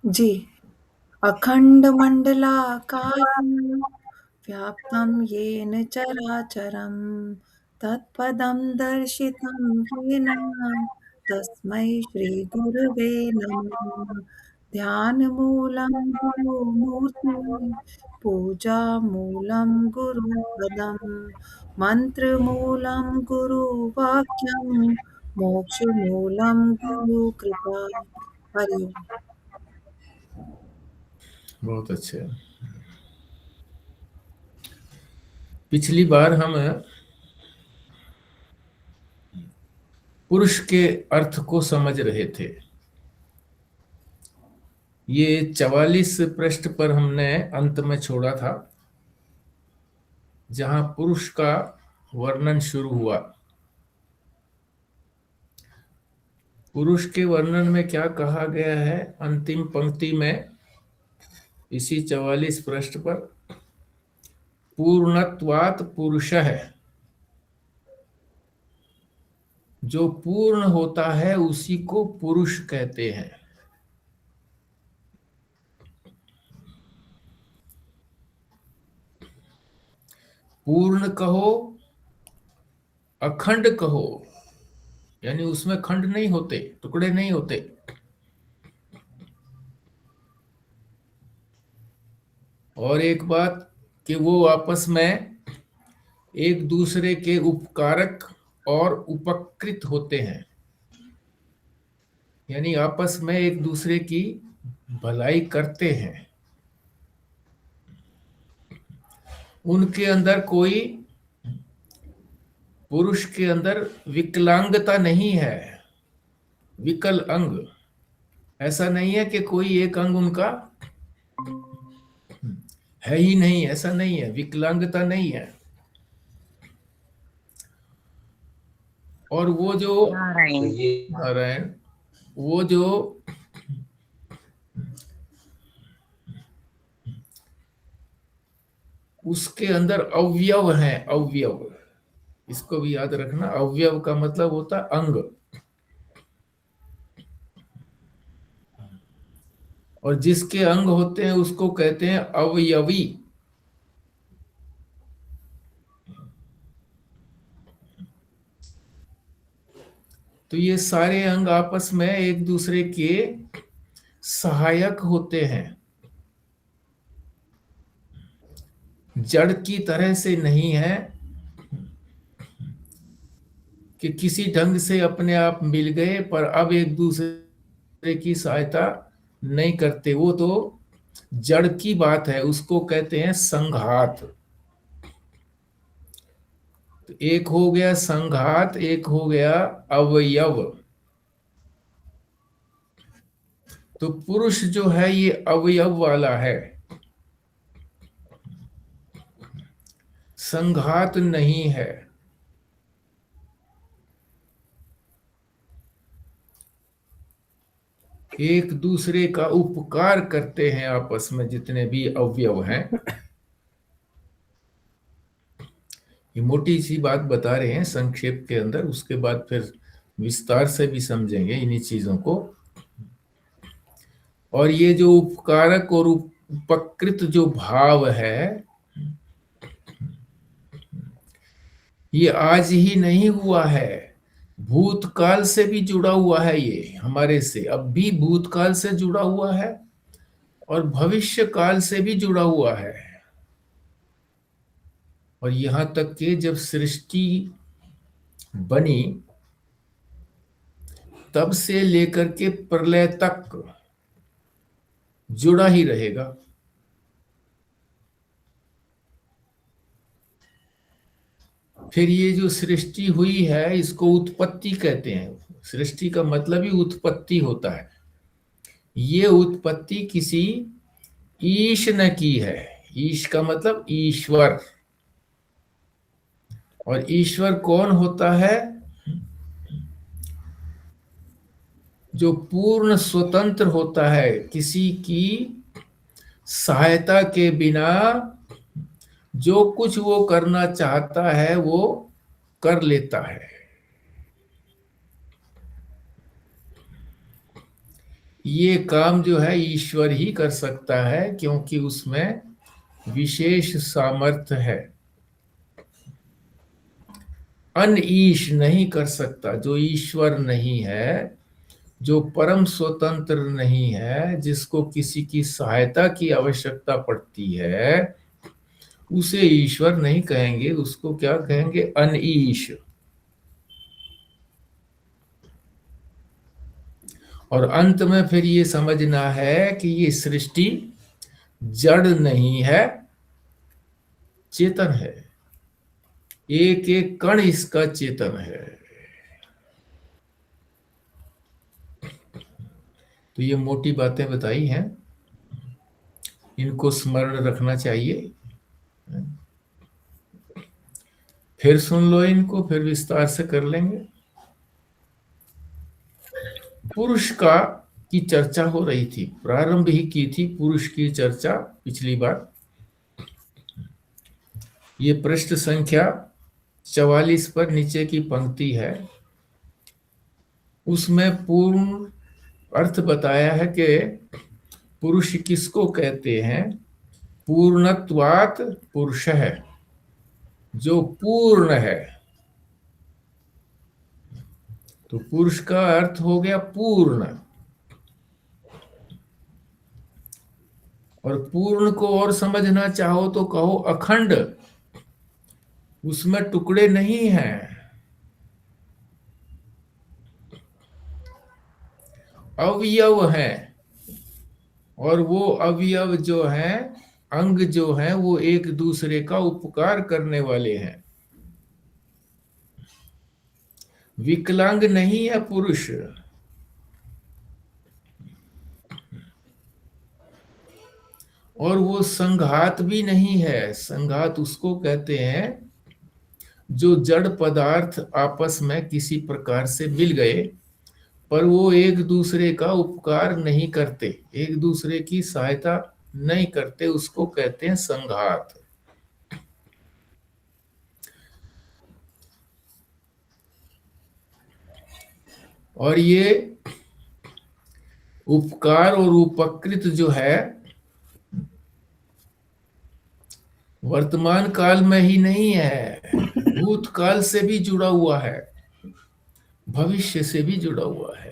जी। अखण्डमण्डलाकारं व्याप्तं येन चराचरं तत्पदं दर्शितं येन तस्मै श्रीगुरवे नमः। ध्यानमूलं गुरुमूर्ति पूजामूलं गुरुपदं मन्त्रमूलं गुरुवाक्यं मोक्षमूलं गुरुकृपा। हरि ओम। बहुत अच्छे। पिछली बार हम पुरुष के अर्थ को समझ रहे थे। ये 44 पृष्ठ पर हमने अंत में छोड़ा था, जहां पुरुष का वर्णन शुरू हुआ। पुरुष के वर्णन में क्या कहा गया है अंतिम पंक्ति में, इसी 44 पृष्ठ पर, पूर्णत्वात् पुरुषः, जो पूर्ण होता है उसी को पुरुष कहते हैं। पूर्ण कहो, अखंड कहो, यानी उसमें खंड नहीं होते, टुकड़े नहीं होते। और एक बात कि वो आपस में एक दूसरे के उपकारक और उपकृत होते हैं, यानी आपस में एक दूसरे की भलाई करते हैं। उनके अंदर कोई, पुरुष के अंदर विकलांगता नहीं है, विकल अंग ऐसा नहीं है कि कोई एक अंग उनका है ही नहीं, ऐसा नहीं है, विकलांगता नहीं है। और वो जो नारायण, वो जो उसके अंदर अवयव है, अवयव, इसको भी याद रखना। अवयव का मतलब होता है अंग, और जिसके अंग होते हैं उसको कहते हैं अवयवी। तो ये सारे अंग आपस में एक दूसरे के सहायक होते हैं, जड़ की तरह से नहीं है कि किसी ढंग से अपने आप मिल गए पर अब एक दूसरे की सहायता नहीं करते। वो तो जड़ की बात है, उसको कहते हैं संघात। तो एक हो गया संघात, एक हो गया अवयव। तो पुरुष जो है ये अवयव वाला है, संघात नहीं है। एक दूसरे का उपकार करते हैं आपस में जितने भी अवयव हैं। ये मोटी सी बात बता रहे हैं संक्षेप के अंदर, उसके बाद फिर विस्तार से भी समझेंगे इन्हीं चीजों को। और ये जो उपकारक और उपकृत जो भाव है, ये आज ही नहीं हुआ है, भूतकाल से भी जुड़ा हुआ है। ये हमारे से अब भी भूतकाल से जुड़ा हुआ है और भविष्य काल से भी जुड़ा हुआ है। और यहां तक कि जब सृष्टि बनी तब से लेकर के प्रलय तक जुड़ा ही रहेगा। फिर ये जो सृष्टि हुई है इसको उत्पत्ति कहते हैं। सृष्टि का मतलब ही उत्पत्ति होता है। ये उत्पत्ति किसी ईश ने की है। ईश का मतलब ईश्वर। और ईश्वर कौन होता है? जो पूर्ण स्वतंत्र होता है, किसी की सहायता के बिना जो कुछ वो करना चाहता है वो कर लेता है। ये काम जो है ईश्वर ही कर सकता है, क्योंकि उसमें विशेष सामर्थ्य है। अन ईश नहीं कर सकता। जो ईश्वर नहीं है, जो परम स्वतंत्र नहीं है, जिसको किसी की सहायता की आवश्यकता पड़ती है, उसे ईश्वर नहीं कहेंगे। उसको क्या कहेंगे? अनईश। और अंत में फिर ये समझना है कि ये सृष्टि जड़ नहीं है, चेतन है। एक एक कण इसका चेतन है। तो ये मोटी बातें बताई हैं, इनको स्मरण रखना चाहिए। फिर सुन लो इनको, फिर विस्तार से कर लेंगे। पुरुष का की चर्चा हो रही थी, प्रारंभ ही की थी पुरुष की चर्चा पिछली बार। ये पृष्ठ संख्या 44 पर नीचे की पंक्ति है। उसमें पूर्ण अर्थ बताया है कि पुरुष किसको कहते हैं। पूर्णत्वात् पुरुष है, जो पूर्ण है। तो पुरुष का अर्थ हो गया पूर्ण। और पूर्ण को और समझना चाहो तो कहो अखंड। उसमें टुकड़े नहीं हैं, अवयव हैं। और वो अवयव जो हैं, अंग जो हैं, वो एक दूसरे का उपकार करने वाले हैं। विकलांग नहीं है पुरुष। और वो संघात भी नहीं है। संघात उसको कहते हैं जो जड़ पदार्थ आपस में किसी प्रकार से मिल गए, पर वो एक दूसरे का उपकार नहीं करते, एक दूसरे की सहायता नहीं करते, उसको कहते हैं संघात। और ये उपकार और उपकृत जो है, वर्तमान काल में ही नहीं है, भूतकाल से भी जुड़ा हुआ है, भविष्य से भी जुड़ा हुआ है।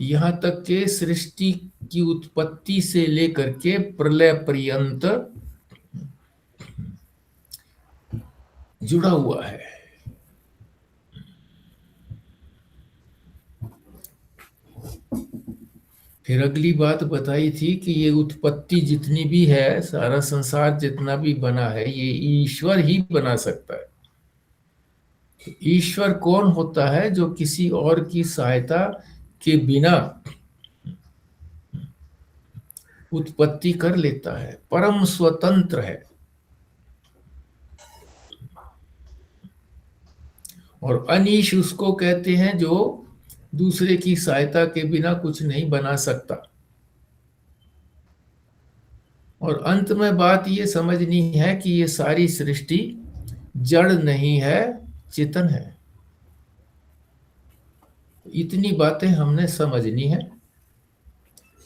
यहां तक के सृष्टि की उत्पत्ति से लेकर के प्रलय पर्यंत जुड़ा हुआ है। फिर अगली बात बताई थी कि ये उत्पत्ति जितनी भी है, सारा संसार जितना भी बना है, ये ईश्वर ही बना सकता है। ईश्वर कौन होता है? जो किसी और की सहायता के बिना उत्पत्ति कर लेता है, परम स्वतंत्र है। और अनीश उसको कहते हैं जो दूसरे की सहायता के बिना कुछ नहीं बना सकता। और अंत में बात ये समझनी है कि ये सारी सृष्टि जड़ नहीं है, चेतन है। इतनी बातें हमने समझनी है,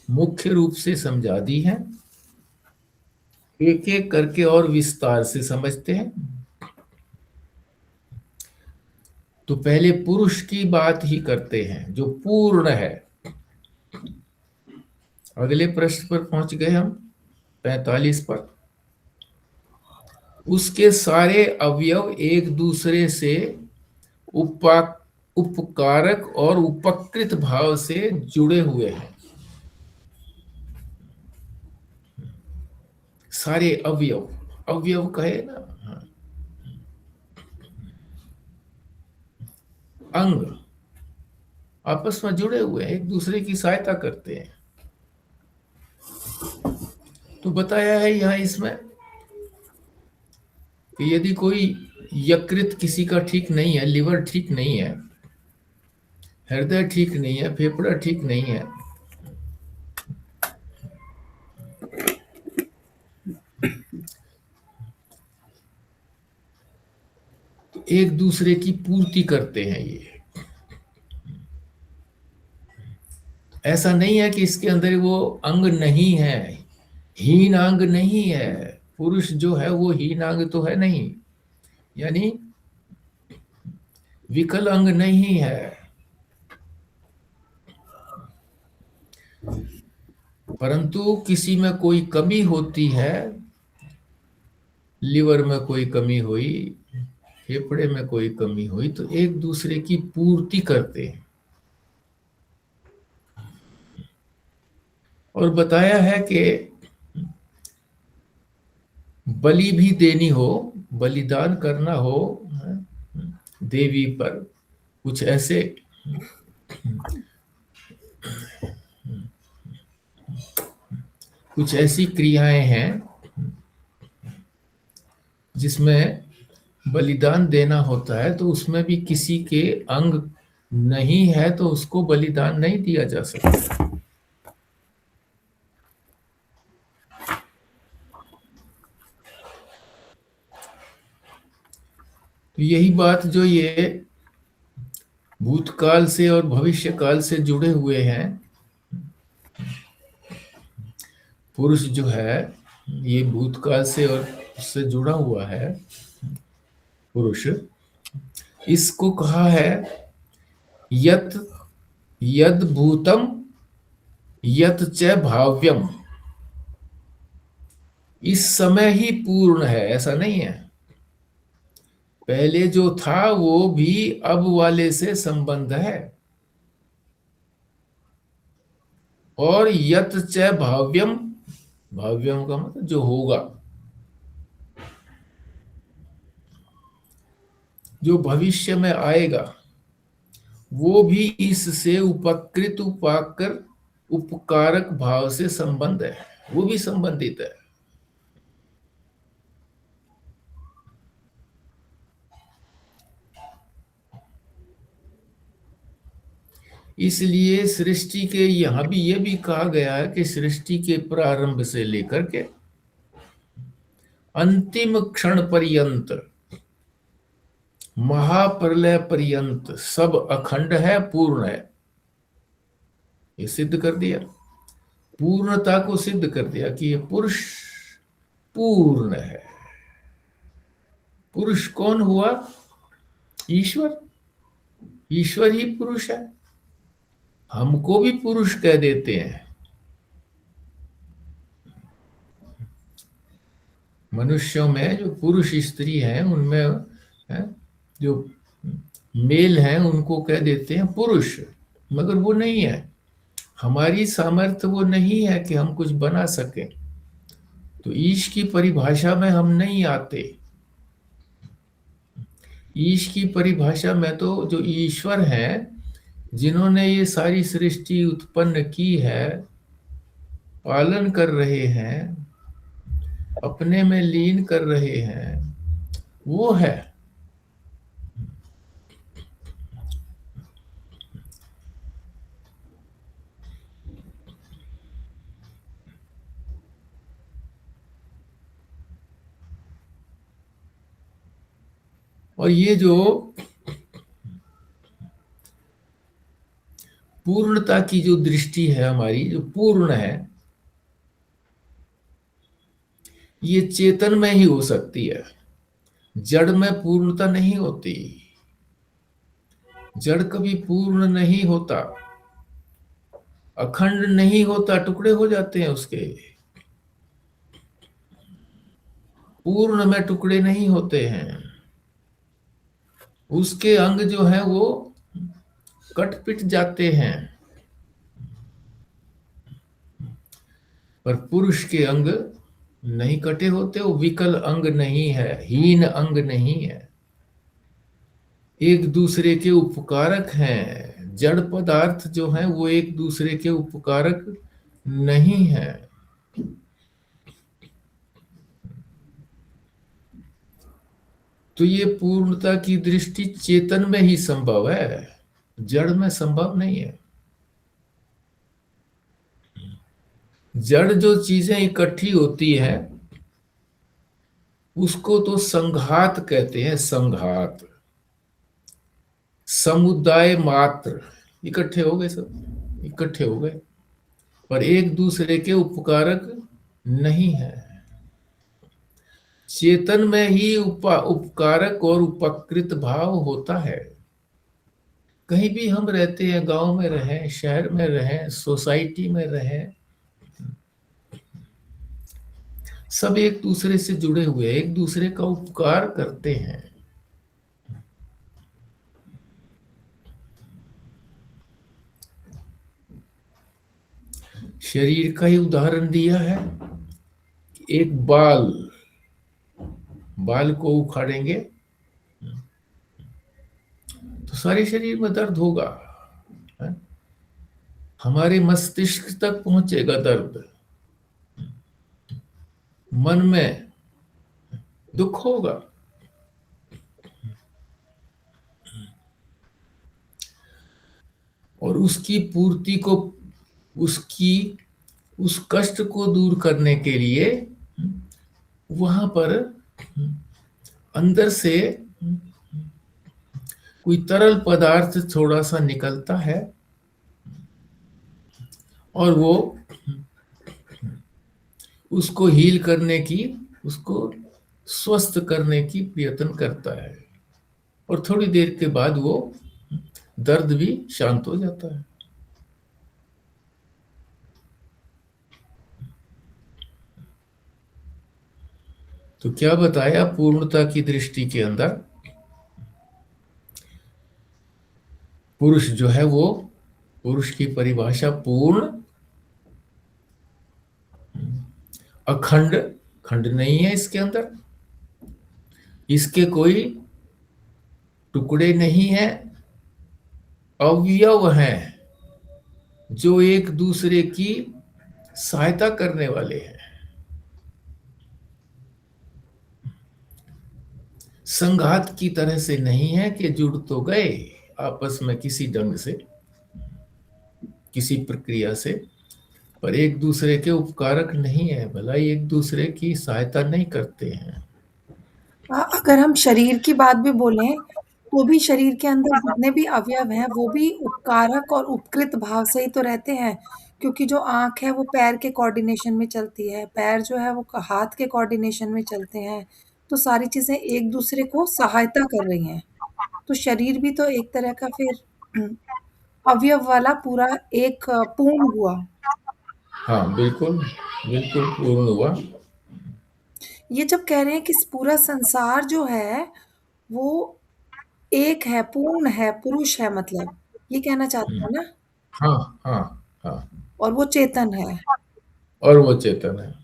मुख्य रूप से समझा दी हैं। एक एक करके और विस्तार से समझते हैं। तो पहले पुरुष की बात ही करते हैं जो पूर्ण है। अगले प्रश्न पर पहुंच गए हम, 45 पर। उसके सारे अवयव एक दूसरे से उपा उपकारक और उपकृत भाव से जुड़े हुए हैं। सारे अवयव, अवयव कहे ना, हाँ, अंग आपस में जुड़े हुए हैं, एक दूसरे की सहायता करते हैं। तो बताया है यहां इसमें कि यदि कोई यकृत किसी का ठीक नहीं है, लिवर ठीक नहीं है, हृदय ठीक नहीं है, फेफड़ा ठीक नहीं है, तो एक दूसरे की पूर्ति करते हैं ये। ऐसा नहीं है कि इसके अंदर वो अंग नहीं है, हीन अंग नहीं है। पुरुष जो है वो हीन अंग तो है नहीं, यानी विकल अंग नहीं है। परंतु किसी में कोई कमी होती है, लिवर में कोई कमी हुई, फेफड़े में कोई कमी हुई, तो एक दूसरे की पूर्ति करते हैं। और बताया है कि बलि भी देनी हो, बलिदान करना हो देवी पर, कुछ ऐसे कुछ ऐसी क्रियाएं हैं जिसमें बलिदान देना होता है, तो उसमें भी किसी के अंग नहीं है तो उसको बलिदान नहीं दिया जा सकता। तो यही बात जो ये भूतकाल से और भविष्य काल से जुड़े हुए हैं, पुरुष जो है ये भूतकाल से और उससे जुड़ा हुआ है पुरुष, इसको कहा है यत यद भूतम यत च भाव्यम। इस समय ही पूर्ण है, ऐसा नहीं है। पहले जो था वो भी अब वाले से संबंध है। और यत च भाव्यम, भाव्यम का मतलब जो होगा, जो भविष्य में आएगा, वो भी इससे उपकृत उपाकर उपकारक भाव से संबंध है, वो भी संबंधित है। इसलिए सृष्टि के यहां भी ये भी कहा गया है कि सृष्टि के प्रारंभ से लेकर के अंतिम क्षण पर्यंत, महाप्रलय पर्यंत सब अखंड है, पूर्ण है। ये सिद्ध कर दिया, पूर्णता को सिद्ध कर दिया कि ये पुरुष पूर्ण है। पुरुष कौन हुआ? ईश्वर। ईश्वर ही पुरुष है। हमको भी पुरुष कह देते हैं। मनुष्यों में जो पुरुष स्त्री हैं उनमें है, जो मेल हैं उनको कह देते हैं पुरुष, मगर वो नहीं है। हमारी सामर्थ्य वो नहीं है कि हम कुछ बना सकें, तो ईश की परिभाषा में हम नहीं आते। ईश की परिभाषा में तो जो ईश्वर हैं, जिन्होंने ये सारी सृष्टि उत्पन्न की है, पालन कर रहे हैं, अपने में लीन कर रहे हैं, वो है। और ये जो पूर्णता की जो दृष्टि है हमारी, जो पूर्ण है, ये चेतन में ही हो सकती है। जड़ में पूर्णता नहीं होती। जड़ कभी पूर्ण नहीं होता, अखंड नहीं होता, टुकड़े हो जाते हैं उसके। पूर्ण में टुकड़े नहीं होते हैं। उसके अंग जो है वो कट पिट जाते हैं, पर पुरुष के अंग नहीं कटे होते। वो विकल अंग नहीं है, हीन अंग नहीं है, एक दूसरे के उपकारक हैं। जड़ पदार्थ जो हैं वो एक दूसरे के उपकारक नहीं है। तो ये पूर्णता की दृष्टि चेतन में ही संभव है, जड़ में संभव नहीं है। जड़ जो चीजें इकट्ठी होती हैं उसको तो संघात कहते हैं। संघात, समुदाय मात्र, इकट्ठे हो गए सब। इकट्ठे हो गए, पर एक दूसरे के उपकारक नहीं है। चेतन में ही उपकारक और उपकृत भाव होता है। कहीं भी हम रहते हैं, गांव में रहें, शहर में रहें, सोसाइटी में रहें, सब एक दूसरे से जुड़े हुए, एक दूसरे का उपकार करते हैं। शरीर का ही उदाहरण दिया है। एक बाल को उखाड़ेंगे तो सारे शरीर में दर्द होगा, है? हमारे मस्तिष्क तक पहुंचेगा दर्द, मन में दुख होगा। और उसकी पूर्ति को, उस कष्ट को दूर करने के लिए वहां पर अंदर से कोई तरल पदार्थ थोड़ा सा निकलता है और वो उसको हील करने की, उसको स्वस्थ करने की प्रयत्न करता है, और थोड़ी देर के बाद वो दर्द भी शांत हो जाता है। तो क्या बताया, पूर्णता की दृष्टि के अंदर पुरुष जो है वो, पुरुष की परिभाषा पूर्ण, अखंड, खंड नहीं है इसके अंदर, इसके कोई टुकड़े नहीं है, अवयव हैं जो एक दूसरे की सहायता करने वाले हैं। संघात की तरह से नहीं है कि जुड़ तो गए आपस में किसी ढंग से, किसी प्रक्रिया से, पर एक दूसरे के उपकारक नहीं है, भला एक दूसरे की सहायता नहीं करते हैं। अगर हम शरीर की बात भी बोलें, तो भी शरीर के अंदर जितने भी अवयव हैं, वो भी उपकारक और उपकृत भाव से ही तो रहते हैं। क्योंकि जो आँख है, वो पैर के कोऑर्डिनेशन में चलती है, पैर जो है, वो हाथ के कोऑर्डिनेशन में चलते हैं। तो सारी चीज़ें एक दूसरे को सहायता कर रही हैं। तो शरीर भी तो एक तरह का फिर अवयव वाला पूरा एक पूर्ण हुआ। हाँ, बिल्कुल, बिल्कुल पूर्ण हुआ। ये जब कह रहे हैं कि पूरा संसार जो है, वो एक है, पूर्ण है, पुरुष है, मतलब ये कहना चाहते हैं ना? हाँ, हाँ, हाँ, और वो चेतन है। और वो चेतन है।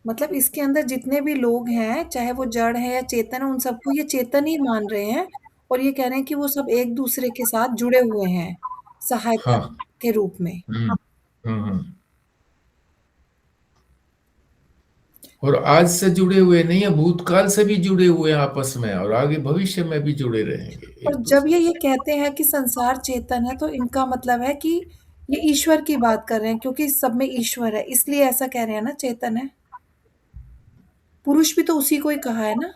मतलब इसके अंदर जितने भी लोग हैं, चाहे वो जड़ है या चेतन है, उन सबको ये चेतन ही मान रहे हैं, और ये कह रहे हैं कि वो सब एक दूसरे के साथ जुड़े हुए हैं, सहायता हाँ। के रूप में। और आज से जुड़े हुए नहीं है, भूतकाल से भी जुड़े हुए हैं आपस में, और आगे भविष्य में भी जुड़े रहेंगे और एक जब दूसरे ये से। कहते हैं कि संसार चेतन है, तो इनका मतलब है कि ये ईश्वर की बात कर रहे हैं, क्योंकि सब में ईश्वर है, इसलिए ऐसा कह रहे हैं ना, चेतन है। पुरुष भी तो उसी को ही कहा है ना?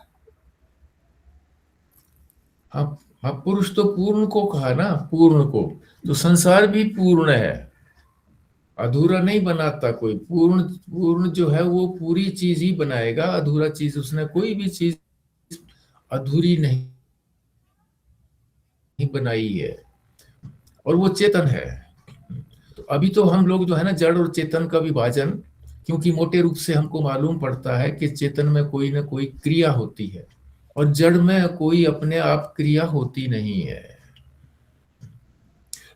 हाँ, हाँ, पुरुष तो पूर्ण को कहा ना, पूर्ण को। तो संसार भी पूर्ण है, अधूरा नहीं बनाता कोई। पूर्ण, पूर्ण जो है वो पूरी चीज ही बनाएगा, अधूरा चीज उसने कोई भी चीज अधूरी नहीं बनाई है, और वो चेतन है। तो अभी तो हम लोग जो है ना, जड़ और चेतन का विभाजन, क्योंकि मोटे रूप से हमको मालूम पड़ता है कि चेतन में कोई ना कोई क्रिया होती है और जड़ में कोई अपने आप क्रिया होती नहीं है।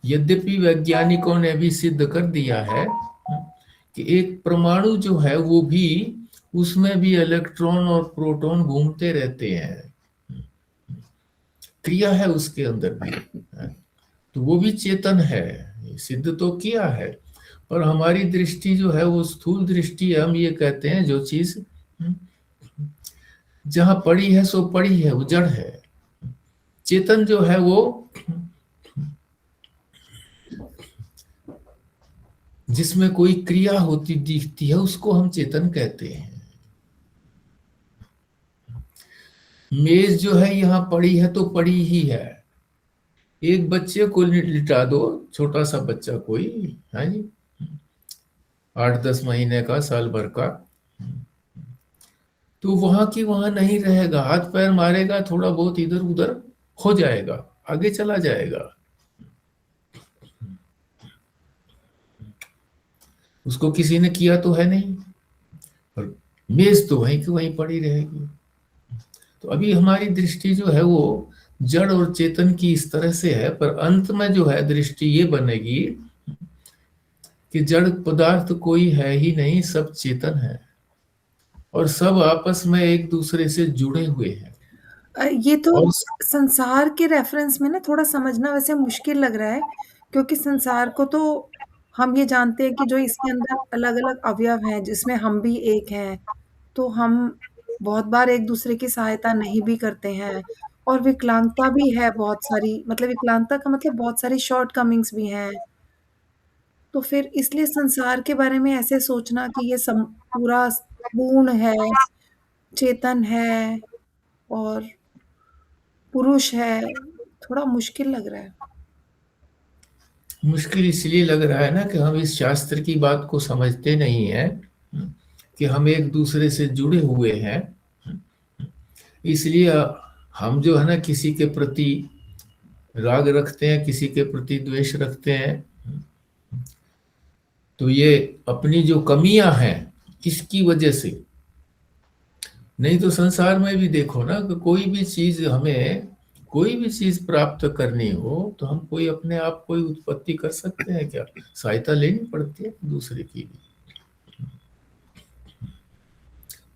यद्यपि वैज्ञानिकों ने भी सिद्ध कर दिया है कि एक परमाणु जो है वो भी, उसमें भी इलेक्ट्रॉन और प्रोटॉन घूमते रहते हैं, क्रिया है उसके अंदर भी, तो वो भी चेतन है, सिद्ध तो किया है। पर हमारी दृष्टि जो है वो स्थूल दृष्टि है। हम ये कहते हैं जो चीज जहां पड़ी है सो पड़ी है, वो जड़ है। चेतन जो है वो जिसमें कोई क्रिया होती दिखती है, उसको हम चेतन कहते हैं। मेज जो है यहाँ पड़ी है तो पड़ी ही है, एक बच्चे को लिटा दो, छोटा सा बच्चा कोई, है जी, 8-10 महीने का, साल भर का, तो वहां की वहां नहीं रहेगा, हाथ पैर मारेगा, थोड़ा बहुत इधर उधर हो जाएगा, आगे चला जाएगा, उसको किसी ने किया तो है नहीं, और मेज तो वहीं की वहीं पड़ी रहेगी। तो अभी हमारी दृष्टि जो है वो जड़ और चेतन की इस तरह से है, पर अंत में जो है दृष्टि ये बनेगी कि जड़ पदार्थ कोई है ही नहीं, सब चेतन है, और सब आपस में एक दूसरे से जुड़े हुए हैं। ये तो और संसार के रेफरेंस में ना थोड़ा समझना वैसे मुश्किल लग रहा है, क्योंकि संसार को तो हम ये जानते हैं कि जो इसके अंदर अलग-अलग अवयव हैं, जिसमें हम भी एक हैं, तो हम बहुत बार एक-दूसरे की सहायता नहीं भी करते हैं, और विकलांगता भी है बहुत सारी, मतलब विकलांगता का मतलब बहुत सारी शॉर्टकमिंग्स भी हैं। तो फिर इसलिए संसार के बारे में ऐसे सोचना कि ये पूरा पूर्ण है, चेतन है और पुरुष है, थोड़ा मुश्किल लग रहा है। मुश्किल इसलिए लग रहा है ना कि हम इस शास्त्र की बात को समझते नहीं है, कि हम एक दूसरे से जुड़े हुए हैं, इसलिए हम जो है ना किसी के प्रति राग रखते हैं, किसी के प्रति द्वेष रखते हैं, तो ये अपनी जो कमियां हैं इसकी वजह से। नहीं तो संसार में भी देखो ना कि कोई भी चीज हमें, कोई भी चीज प्राप्त करनी हो तो हम कोई अपने आप कोई उत्पत्ति कर सकते हैं क्या? सहायता लेनी पड़ती है दूसरे की भी।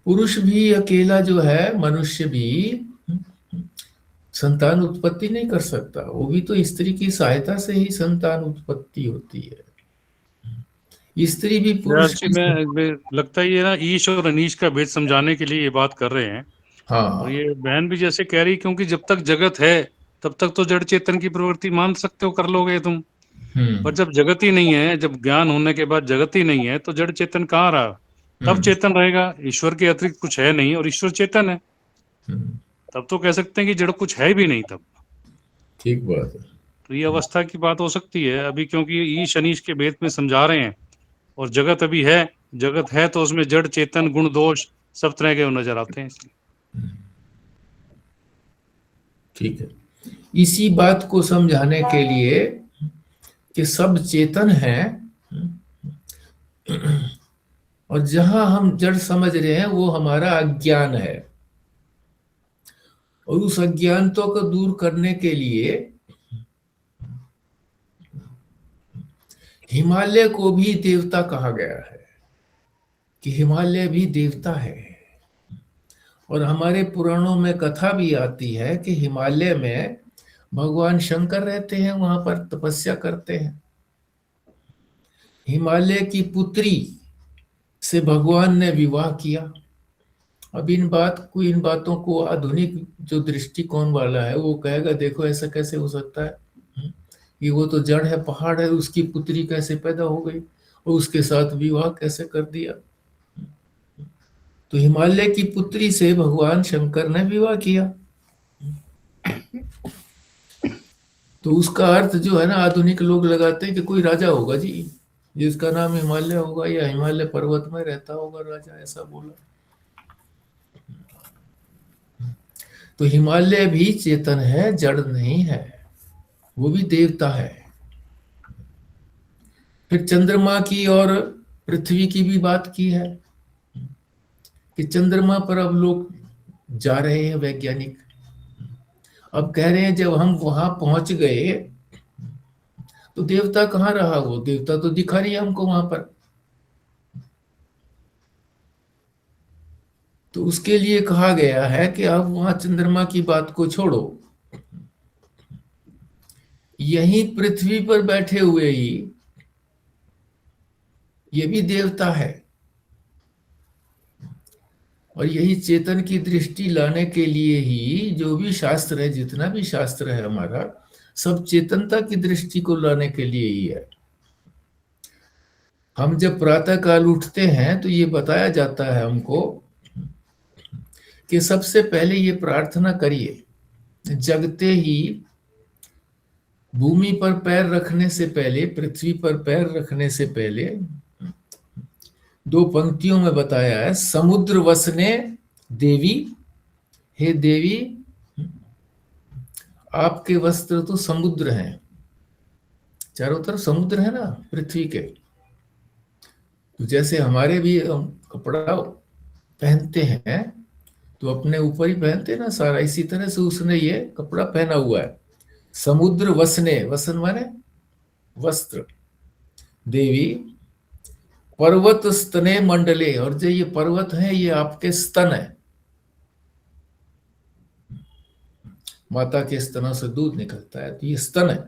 पुरुष भी अकेला जो है, मनुष्य भी संतान उत्पत्ति नहीं कर सकता, वो भी तो स्त्री की सहायता से ही संतान उत्पत्ति होती है। स्त्री भी पुरुष जी, की। मैं लगता है ये ना ईश और अनीश का भेद समझाने के लिए ये बात कर रहे हैं। और हाँ। ये बहन भी जैसे कह रही, क्योंकि जब तक जगत है तब तक तो जड़ चेतन की प्रवृत्ति मान सकते हो, कर लोगे तुम। पर हम्म। जब जगत ही नहीं है, जब ज्ञान होने के बाद जगत ही नहीं है, तो जड़ चेतन कहाँ रहा? तब हम्म। चेतन रहेगा, ईश्वर के अतिरिक्त कुछ है नहीं, और ईश्वर चेतन है। हम्म। तब तो कह सकते हैं कि जड़ कुछ है भी नहीं तब। ठीक बात है। तो ये अवस्था की बात हो सकती है अभी, क्योंकि ईश अनीश के भेद में समझा रहे हैं, और जगत अभी है। जगत है तो उसमें जड़ चेतन गुण दोष सब तरह के नजर आते हैं, इसलिए। ठीक है, इसी बात को समझाने के लिए कि सब चेतन है, और जहां हम जड़ समझ रहे हैं वो हमारा अज्ञान है, और उस अज्ञानता को दूर करने के लिए हिमालय को भी देवता कहा गया है, कि हिमालय भी देवता है। और हमारे पुराणों में कथा भी आती है कि हिमालय में भगवान शंकर रहते हैं, वहां पर तपस्या करते हैं। हिमालय की पुत्री से भगवान ने विवाह किया। अब इन बातों को आधुनिक जो दृष्टिकोण वाला है वो कहेगा देखो ऐसा कैसे हो सकता है, कि वो तो जड़ है, पहाड़ है, उसकी पुत्री कैसे पैदा हो गई और उसके साथ विवाह कैसे कर दिया? तो हिमालय की पुत्री से भगवान शंकर ने विवाह किया। तो उसका अर्थ जो है ना आधुनिक लोग लगाते हैं कि कोई राजा होगा जी, जिसका नाम हिमालय होगा, या हिमालय पर्वत में रहता होगा राजा, ऐसा बोला। तो हिमालय भी चेतन है, जड़ नहीं है, वो भी देवता है। फिर चंद्रमा की और पृथ्वी की भी बात की है, कि चंद्रमा पर अब लोग जा रहे हैं वैज्ञानिक। अब कह रहे हैं जब हम वहां पहुंच गए तो देवता कहाँ रहा, वो देवता तो दिखा नहीं हमको वहां पर। तो उसके लिए कहा गया है कि अब वहां चंद्रमा की बात को छोड़ो, यहीं पृथ्वी पर बैठे हुए ही ये भी देवता है। और यही चेतन की दृष्टि लाने के लिए ही जो भी शास्त्र है, जितना भी शास्त्र है हमारा, सब चेतनता की दृष्टि को लाने के लिए ही है। हम जब प्रातः काल उठते हैं तो ये बताया जाता है हमको कि सबसे पहले ये प्रार्थना करिए, जगते ही भूमि पर पैर रखने से पहले, पृथ्वी पर पैर रखने से पहले 2 पंक्तियों में बताया है, समुद्र वसने देवी, हे देवी आपके वस्त्र तो समुद्र हैं, चारों तरफ समुद्र है ना पृथ्वी के। तो जैसे हमारे भी हम कपड़ा पहनते हैं तो अपने ऊपर ही पहनते हैं ना सारा, इसी तरह से उसने ये कपड़ा पहना हुआ है। समुद्र वसने, वसन माने वस्त्र, देवी पर्वत स्तने मंडले, और जो ये पर्वत है ये आपके स्तन है, माता के स्तनों से दूध निकलता है तो ये स्तन है।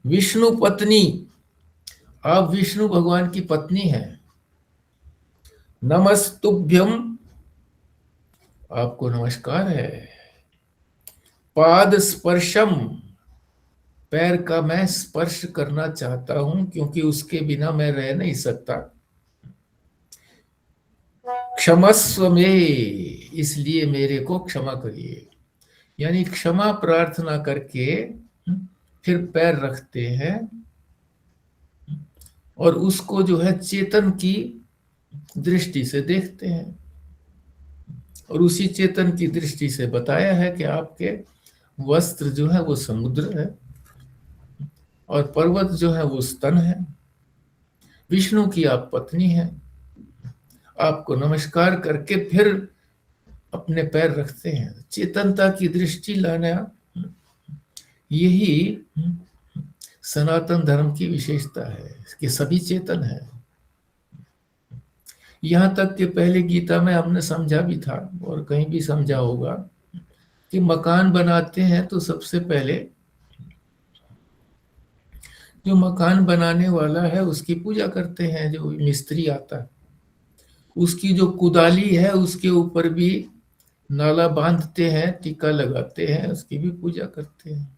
विष्णु पत्नी, आप विष्णु भगवान की पत्नी हैं। नमस्तुभ्यम, आपको नमस्कार है। पाद स्पर्शम, पैर का मैं स्पर्श करना चाहता हूं क्योंकि उसके बिना मैं रह नहीं सकता। क्षमस्व में, इसलिए मेरे को क्षमा करिए, यानी क्षमा प्रार्थना करके फिर पैर रखते हैं और उसको जो है चेतन की दृष्टि से देखते हैं, और उसी चेतन की दृष्टि से बताया है कि आपके वस्त्र जो है वो समुद्र है और पर्वत जो है वो स्तन है। विष्णु की आप पत्नी हैं, आपको नमस्कार करके फिर अपने पैर रखते हैं। चेतनता की दृष्टि लाना, यही सनातन धर्म की विशेषता है कि सभी चेतन है। यहां तक कि पहले गीता में हमने समझा भी था और कहीं भी समझा होगा कि मकान बनाते हैं तो सबसे पहले जो मकान बनाने वाला है उसकी पूजा करते हैं। जो मिस्त्री आता है उसकी जो कुदाली है उसके ऊपर भी नाला बांधते हैं, टीका लगाते हैं, उसकी भी पूजा करते हैं।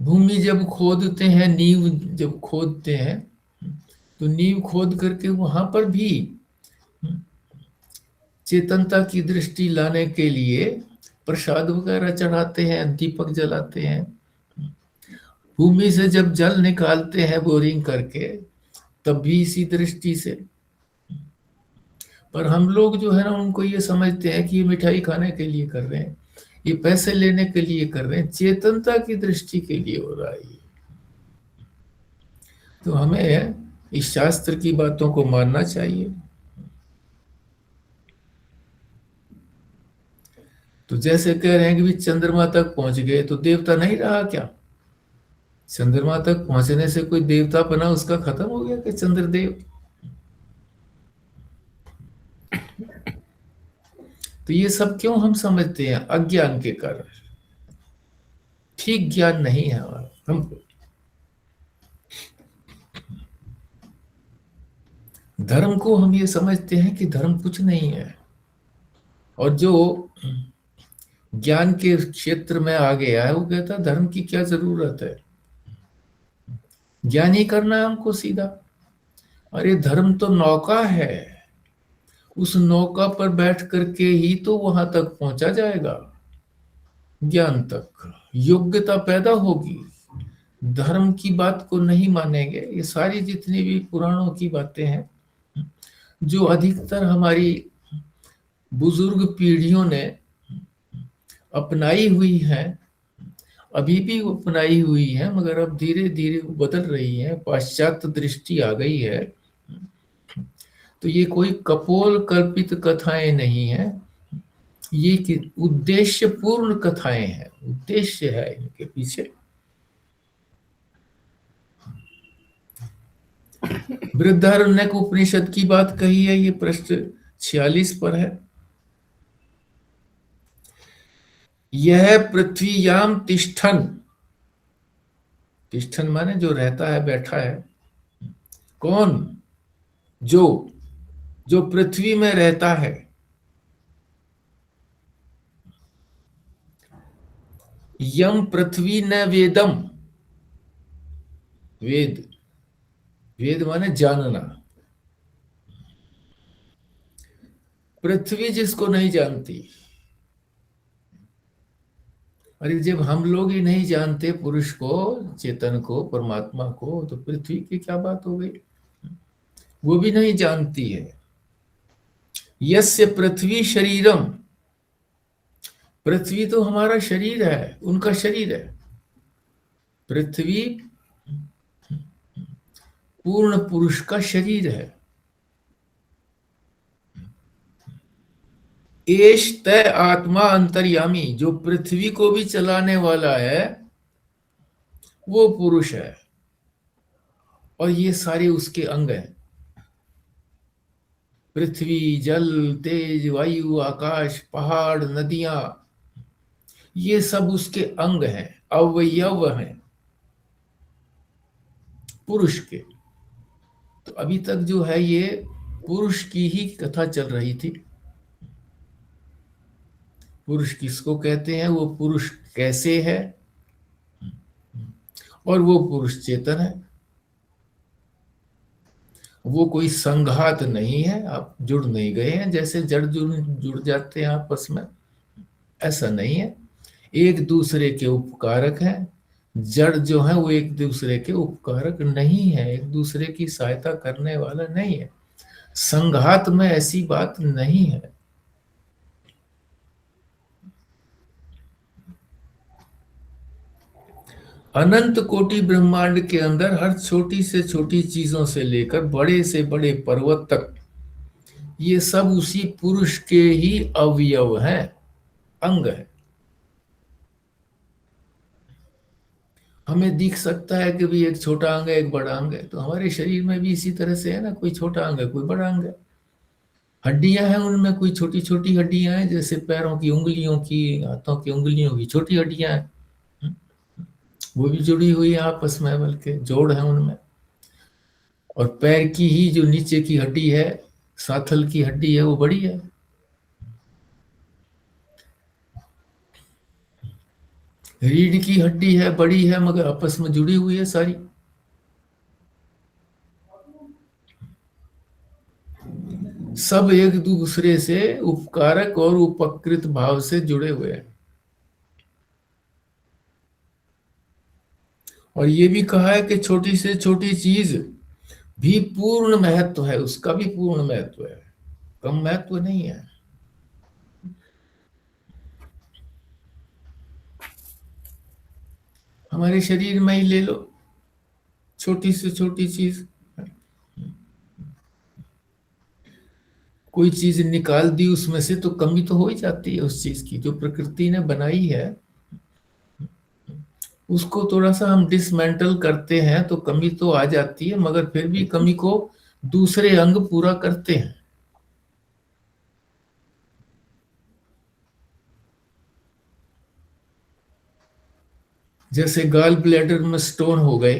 भूमि जब खोदते हैं, नींव जब खोदते हैं तो नींव खोद करके वहां पर भी चेतनता की दृष्टि लाने के लिए प्रसाद वगैरह चढ़ाते हैं, दीपक जलाते हैं। भूमि से जब जल निकालते हैं बोरिंग करके तब भी इसी दृष्टि से। पर हम लोग जो है ना उनको ये समझते हैं कि ये मिठाई खाने के लिए कर रहे हैं, ये पैसे लेने के लिए कर रहे हैं, चेतनता की दृष्टि के लिए हो रहा है ये। तो हमें इस शास्त्र की बातों को मानना चाहिए। तो जैसे कह रहे हैं कि भी चंद्रमा तक पहुंच गए तो देवता नहीं रहा क्या? चंद्रमा तक पहुंचने से कोई देवता बना उसका खत्म हो गया कि चंद्रदेव? तो ये सब क्यों हम समझते हैं? अज्ञान के कारण, ठीक ज्ञान नहीं है हमारा। हमको धर्म को हम ये समझते हैं कि धर्म कुछ नहीं है, और जो ज्ञान के क्षेत्र में आ गया है वो कहता है धर्म की क्या जरूरत है, ज्ञान ही करना है हमको सीधा। अरे धर्म तो नौका है, उस नौका पर बैठ करके ही तो वहां तक पहुंचा जाएगा, ज्ञान तक योग्यता पैदा होगी। धर्म की बात को नहीं मानेंगे, ये सारी जितनी भी पुराणों की बातें हैं जो अधिकतर हमारी बुजुर्ग पीढ़ियों ने अपनाई हुई है, अभी भी अपनाई हुई है, मगर अब धीरे धीरे बदल रही है, पाश्चात्य दृष्टि आ गई है। तो ये कोई कपोल कल्पित कथाएं नहीं है, ये उद्देश्यपूर्ण कथाएं हैं, उद्देश्य है इनके पीछे। बृहदारण्यक उपनिषद की बात कही है, ये पृष्ठ 46 पर है। यह पृथ्वीयाम तिष्ठन, तिष्ठन माने जो रहता है, बैठा है। कौन? जो पृथ्वी में रहता है। यम पृथ्वी न वेदम, वेद, वेद माने जानना। पृथ्वी जिसको नहीं जानती, अरे जब हम लोग ही नहीं जानते पुरुष को, चेतन को, परमात्मा को, तो पृथ्वी की क्या बात हो गई? वो भी नहीं जानती है। यस्य पृथ्वी शरीरम, पृथ्वी तो हमारा शरीर है, उनका शरीर है। पृथ्वी पूर्ण पुरुष का शरीर है। एष तय आत्मा अंतर्यामी, जो पृथ्वी को भी चलाने वाला है वो पुरुष है, और ये सारे उसके अंग हैं। पृथ्वी, जल, तेज, वायु, आकाश, पहाड़, नदियां, ये सब उसके अंग हैं, अवयव हैं पुरुष के। तो अभी तक जो है ये पुरुष की ही कथा चल रही थी। पुरुष किसको कहते हैं, वो पुरुष कैसे है, और वो पुरुष चेतन है। वो कोई संघात नहीं है, आप जुड़ नहीं गए हैं जैसे जड़ जुड़ जाते हैं आपस में, ऐसा नहीं है। एक दूसरे के उपकारक हैं। जड़ जो है वो एक दूसरे के उपकारक नहीं है, एक दूसरे की सहायता करने वाला नहीं है। संघात में ऐसी बात नहीं है। अनंत कोटि ब्रह्मांड के अंदर हर छोटी से छोटी चीजों से लेकर बड़े से बड़े पर्वत तक, ये सब उसी पुरुष के ही अवयव हैं, अंग है। हमें दिख सकता है कि भी एक छोटा अंग है, एक बड़ा अंग है, तो हमारे शरीर में भी इसी तरह से है ना, कोई छोटा अंग है, कोई बड़ा अंग है। हड्डियां हैं, उनमें कोई छोटी छोटी हड्डियां हैं, जैसे पैरों की उंगलियों की, हाथों की उंगलियों की छोटी हड्डियां हैं, वो भी जुड़ी हुई है आपस में, बल्कि जोड़ है उनमें। और पैर की ही जो नीचे की हड्डी है, साथल की हड्डी है, वो बड़ी है। रीढ़ की हड्डी है, बड़ी है, मगर आपस में जुड़ी हुई है सारी। सब एक दूसरे से उपकारक और उपकृत भाव से जुड़े हुए हैं। और ये भी कहा है कि छोटी से छोटी चीज भी पूर्ण महत्व है, उसका भी पूर्ण महत्व है, कम महत्व नहीं है। हमारे शरीर में ही ले लो, छोटी से छोटी चीज, कोई चीज निकाल दी उसमें से तो कमी तो हो ही जाती है उस चीज की, जो प्रकृति ने बनाई है। उसको थोड़ा सा हम डिसमेंटल करते हैं तो कमी तो आ जाती है, मगर फिर भी कमी को दूसरे अंग पूरा करते हैं। जैसे गाल ब्लैडर में स्टोन हो गए,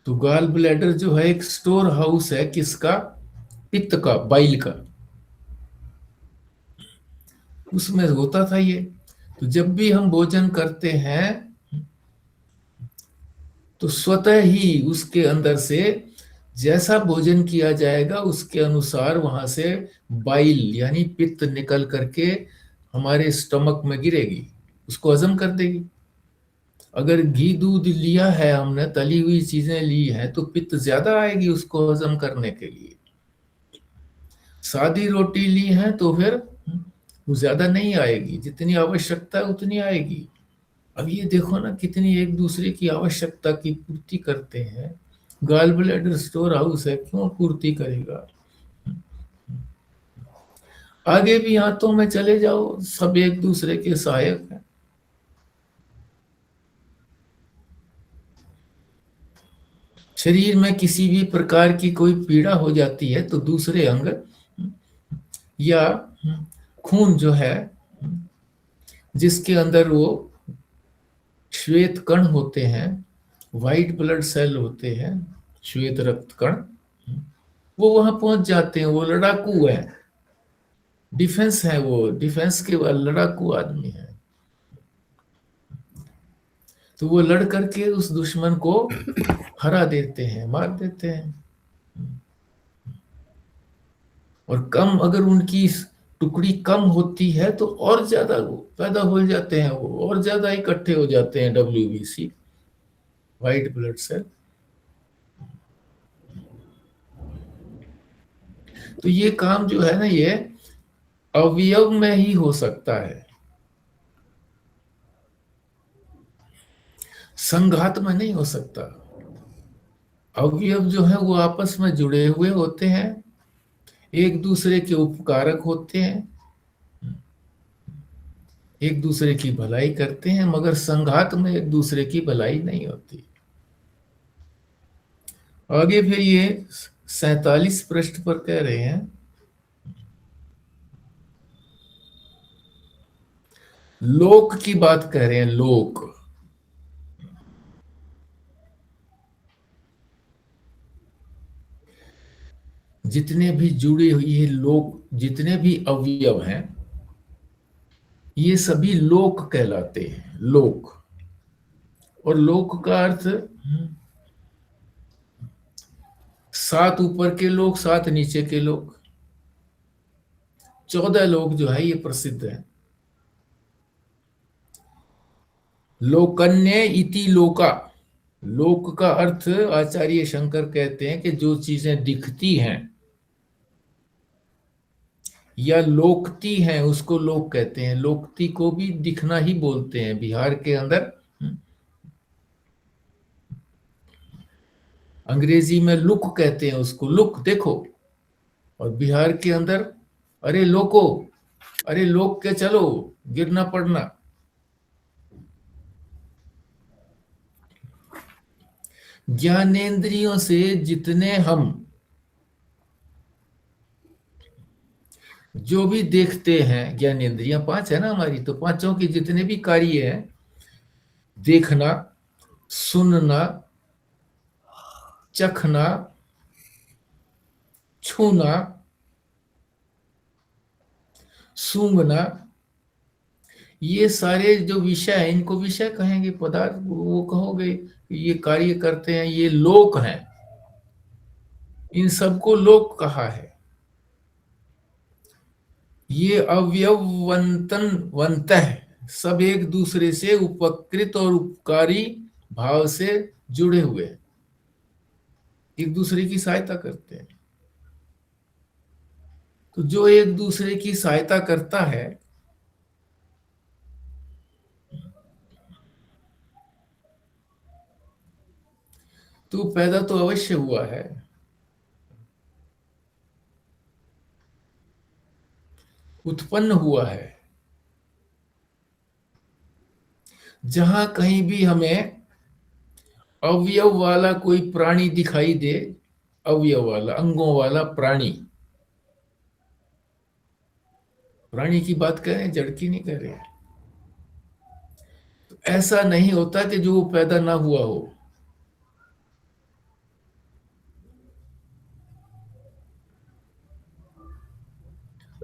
तो गाल ब्लैडर जो है एक स्टोर हाउस है, किसका? पित्त का, बाइल का। उसमें होता था ये। तो जब भी हम भोजन करते हैं तो स्वतः ही उसके अंदर से जैसा भोजन किया जाएगा उसके अनुसार वहां से बाइल यानी पित्त निकल करके हमारे स्टमक में गिरेगी, उसको हजम कर देगी। अगर घी दूध लिया है हमने, तली हुई चीजें ली हैं, तो पित्त ज्यादा आएगी उसको हजम करने के लिए। सादी रोटी ली है तो फिर वो ज्यादा नहीं आएगी, जितनी आवश्यकता है उतनी आएगी। अब ये देखो ना, कितनी एक दूसरे की आवश्यकता की पूर्ति करते हैं। गॉल ब्लैडर स्टोर हाउस है, क्यों पूर्ति करेगा? आगे भी हाथों में चले जाओ, सब एक दूसरे के सहायक हैं। शरीर में किसी भी प्रकार की कोई पीड़ा हो जाती है तो दूसरे अंग या खून जो है, जिसके अंदर वो श्वेत कण होते हैं, व्हाइट ब्लड सेल होते हैं, श्वेत रक्त कण, वो वहां पहुंच जाते हैं। वो लड़ाकू है, डिफेंस है, वो डिफेंस के लड़ाकू आदमी है। तो वो लड़ करके उस दुश्मन को हरा देते हैं, मार देते हैं। और कम अगर उनकी टुकड़ी कम होती है तो और ज्यादा पैदा हो जाते हैं, वो और ज्यादा इकट्ठे हो जाते हैं WBC, व्हाइट ब्लड सेल। तो ये काम जो है ना, ये अवयव में ही हो सकता है, संघात में नहीं हो सकता। अवयव जो है वो आपस में जुड़े हुए होते हैं, एक दूसरे के उपकारक होते हैं, एक दूसरे की भलाई करते हैं, मगर संघात में एक दूसरे की भलाई नहीं होती। आगे फिर ये 47 पृष्ठ पर कह रहे हैं, लोक की बात कह रहे हैं, लोक। जितने भी जुड़े हुए लोक, जितने भी अवयव हैं, ये सभी लोक कहलाते हैं, लोक। और लोक का अर्थ 7 ऊपर के लोग, 7 नीचे के लोग, 14 लोग जो है ये प्रसिद्ध है। लोकन्य इति लोका, लोक का अर्थ आचार्य शंकर कहते हैं कि जो चीजें दिखती हैं या लोकती हैं उसको लोक कहते हैं। लोकती को भी दिखना ही बोलते हैं बिहार के अंदर। अंग्रेजी में लुक कहते हैं उसको, लुक देखो। और बिहार के अंदर अरे लोको, अरे लोक के चलो, गिरना पड़ना। ज्ञानेंद्रियों से जितने हम जो भी देखते हैं, ज्ञानेंद्रियां 5 है ना हमारी, तो पांचों के जितने भी कार्य हैं, देखना, सुनना, चखना, छूना, सूंघना, ये सारे जो विषय हैं, इनको विषय कहेंगे, पदार्थ वो कहोगे, ये कार्य करते हैं, ये लोक हैं। इन सबको लोक कहा है। ये अवयवंत है, सब एक दूसरे से उपकृत और उपकारी भाव से जुड़े हुए हैं, एक दूसरे की सहायता करते हैं। तो जो एक दूसरे की सहायता करता है, तो पैदा तो अवश्य हुआ है, उत्पन्न हुआ है। जहां कहीं भी हमें अवयव वाला कोई प्राणी दिखाई दे, अवयव वाला, अंगों वाला प्राणी, प्राणी की बात कर रहे हैं, जड़ की नहीं कर रहे हैं, तो ऐसा नहीं होता कि जो पैदा ना हुआ हो।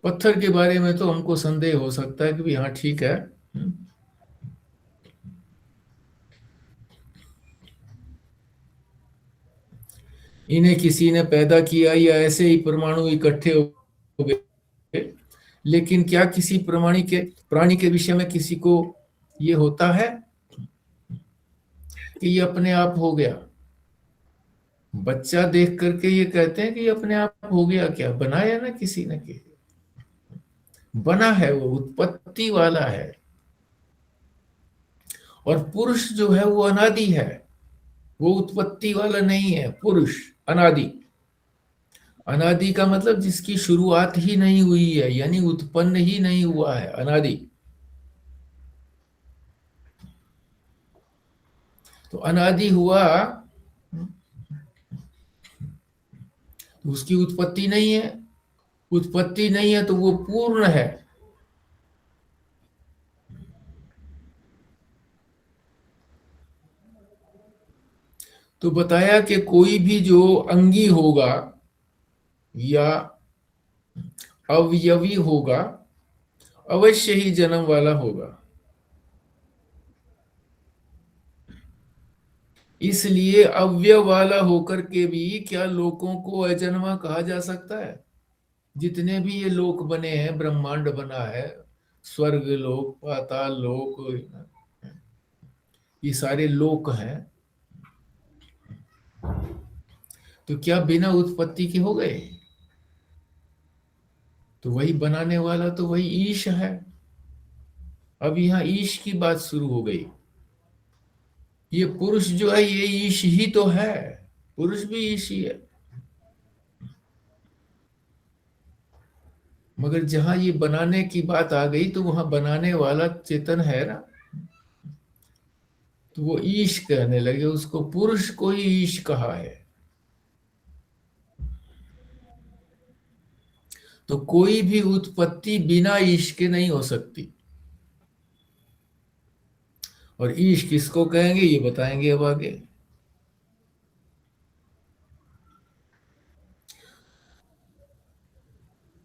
पत्थर के बारे में तो हमको संदेह हो सकता है कि भी हाँ ठीक है, इन्हें किसी ने पैदा किया या ऐसे ही परमाणु इकट्ठे हो गए। लेकिन क्या किसी प्राणी के विषय में किसी को ये होता है कि ये अपने आप हो गया? बच्चा देख करके ये कहते हैं कि ये अपने आप हो गया? क्या बनाया ना किसी ने, के बना है, वो उत्पत्ति वाला है। और पुरुष जो है वो अनादि है, वो उत्पत्ति वाला नहीं है। पुरुष अनादि, अनादि का मतलब जिसकी शुरुआत ही नहीं हुई है, यानी उत्पन्न ही नहीं हुआ है, अनादि। तो अनादि हुआ तो उसकी उत्पत्ति नहीं है, उत्पत्ति नहीं है तो वो पूर्ण है। तो बताया कि कोई भी जो अंगी होगा या अवयवी होगा, अवश्य ही जन्म वाला होगा। इसलिए अव्यय वाला होकर के भी क्या लोगों को अजन्मा कहा जा सकता है? जितने भी ये लोक बने हैं, ब्रह्मांड बना है, स्वर्ग लोक, पाताल लोक, ये सारे लोक हैं, तो क्या बिना उत्पत्ति के हो गए? तो वही बनाने वाला तो वही ईश है। अब यहाँ ईश की बात शुरू हो गई। ये पुरुष जो है ये ईश ही तो है, पुरुष भी ईश ही है। मगर जहां ये बनाने की बात आ गई तो वहां बनाने वाला चेतन है ना, तो वो ईश कहने लगे, उसको पुरुष को ही ईश कहा है। तो कोई भी उत्पत्ति बिना ईश के नहीं हो सकती। और ईश किसको कहेंगे ये बताएंगे अब आगे।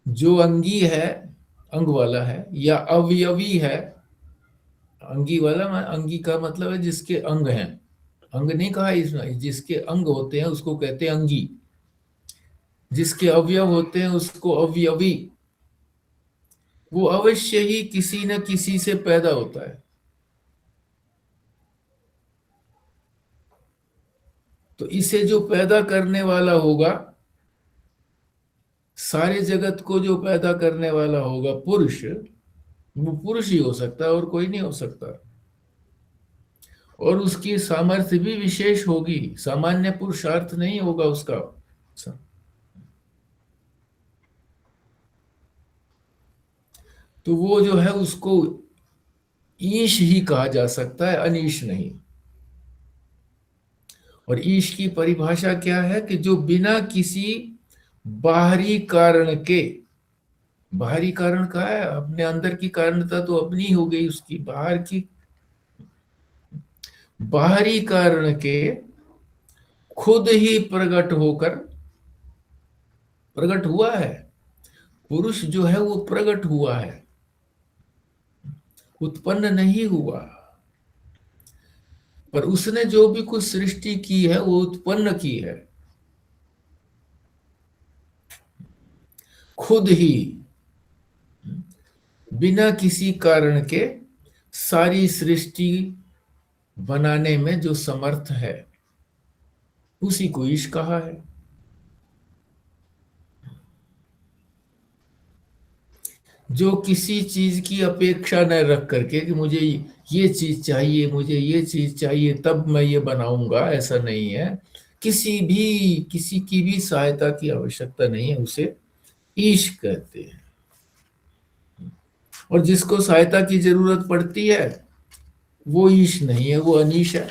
जो अंगी है, अंग वाला है, या अवयवी है, अंगी वाला अंगी का मतलब है जिसके अंग हैं, अंग नहीं कहा इसमें, जिसके अंग होते हैं उसको कहते हैं अंगी, जिसके अवयव होते हैं उसको अवयवी। वो अवश्य ही किसी न किसी से पैदा होता है। तो इसे जो पैदा करने वाला होगा, सारे जगत को जो पैदा करने वाला होगा पुरुष, वो पुरुष ही हो सकता है और कोई नहीं हो सकता। और उसकी सामर्थ्य भी विशेष होगी, सामान्य पुरुषार्थ नहीं होगा उसका। तो वो जो है उसको ईश ही कहा जा सकता है, अनीश नहीं। और ईश की परिभाषा क्या है कि जो बिना किसी बाहरी कारण के, बाहरी कारण का है, अपने अंदर की कारणता तो अपनी हो गई उसकी, बाहर की, बाहरी कारण के खुद ही प्रकट होकर, प्रकट हुआ है। पुरुष जो है वो प्रकट हुआ है, उत्पन्न नहीं हुआ। पर उसने जो भी कुछ सृष्टि की है वो उत्पन्न की है खुद ही, बिना किसी कारण के सारी सृष्टि बनाने में जो समर्थ है, उसी को ईश कहा है। जो किसी चीज की अपेक्षा न रख करके कि मुझे ये चीज चाहिए, मुझे ये चीज चाहिए तब मैं ये बनाऊंगा, ऐसा नहीं है। किसी की भी सहायता की आवश्यकता नहीं है, उसे ईश कहते हैं। और जिसको सहायता की जरूरत पड़ती है वो ईश नहीं है, वो अनीश है।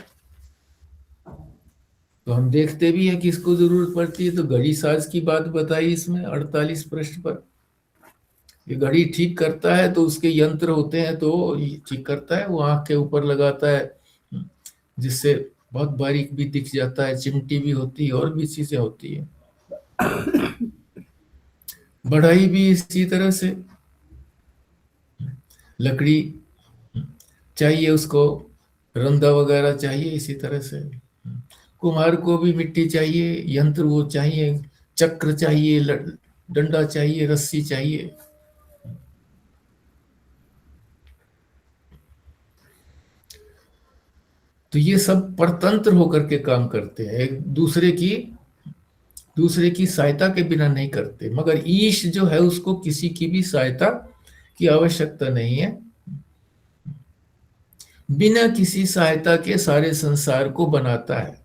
तो हम देखते भी हैं किसको जरूरत पड़ती है, तो घड़ी साज की बात बताई इसमें 48 पृष्ठ पर। ये घड़ी ठीक करता है तो उसके यंत्र होते हैं, तो ठीक करता है, वो आंख के ऊपर लगाता है जिससे बहुत बारीक भी दिख जाता है, चिमटी भी होती है और भी चीजें होती है। बढ़ाई भी इसी तरह से, लकड़ी चाहिए उसको, रंदा वगैरह चाहिए, इसी तरह से कुम्हार को भी मिट्टी चाहिए, यंत्र वो चाहिए, चक्र चाहिए, डंडा चाहिए, रस्सी चाहिए। तो ये सब परतंत्र होकर के काम करते हैं, एक दूसरे की सहायता के बिना नहीं करते। मगर ईश जो है उसको किसी की भी सहायता की आवश्यकता नहीं है, बिना किसी सहायता के सारे संसार को बनाता है।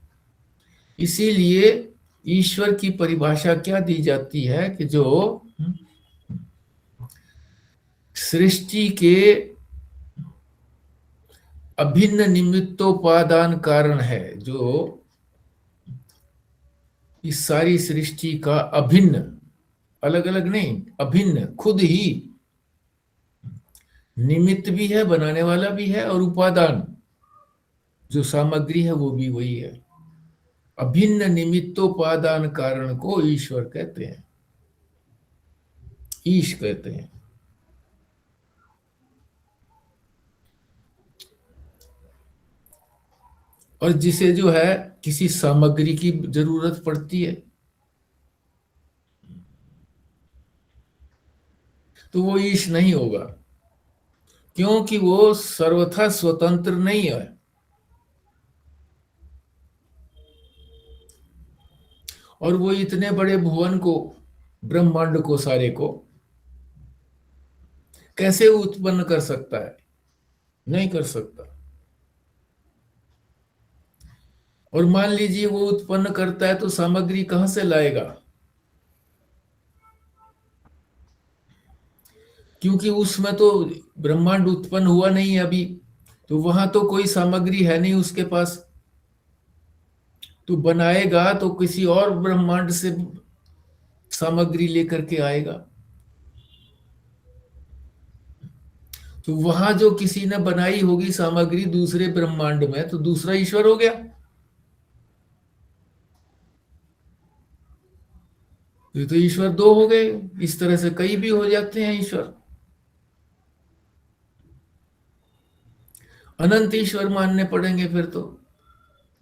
इसीलिए ईश्वर की परिभाषा क्या दी जाती है कि जो सृष्टि के अभिन्न निमित्तोपादान कारण है, जो इस सारी सृष्टि का अभिन्न, अलग अलग नहीं, अभिन्न, खुद ही निमित्त भी है, बनाने वाला भी है, और उपादान जो सामग्री है वो भी वही है। अभिन्न निमित्तोपादान कारण को ईश्वर कहते हैं, ईश कहते हैं। और जिसे जो है किसी सामग्री की जरूरत पड़ती है, तो वो ईश नहीं होगा, क्योंकि वो सर्वथा स्वतंत्र नहीं है। और वो इतने बड़े भुवन को, ब्रह्मांड को, सारे को कैसे उत्पन्न कर सकता है? नहीं कर सकता। और मान लीजिए वो उत्पन्न करता है तो सामग्री कहां से लाएगा? क्योंकि उसमें तो ब्रह्मांड उत्पन्न हुआ नहीं है अभी, तो वहां तो कोई सामग्री है नहीं उसके पास। तो बनाएगा तो किसी और ब्रह्मांड से सामग्री लेकर के आएगा। तो वहां जो किसी ने बनाई होगी सामग्री दूसरे ब्रह्मांड में, तो दूसरा ईश्वर हो गया। तो ईश्वर दो हो गए। इस तरह से कई भी हो जाते हैं ईश्वर। अनंत ईश्वर मानने पड़ेंगे फिर तो।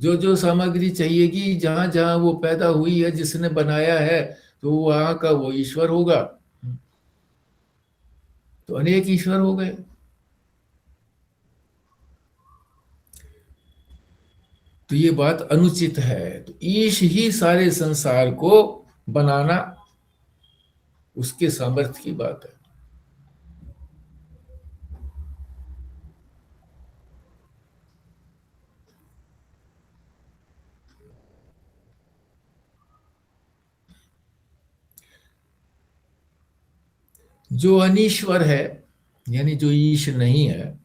जो जो सामग्री चाहिएगी, जहां जहां वो पैदा हुई है, जिसने बनाया है, तो वहां का वो ईश्वर होगा। तो अनेक ईश्वर हो गए। तो ये बात अनुचित है। तो ईश ही सारे संसार को बनाना उसके सामर्थ्य की बात है। जो अनीश्वर है, यानी जो ईश नहीं है,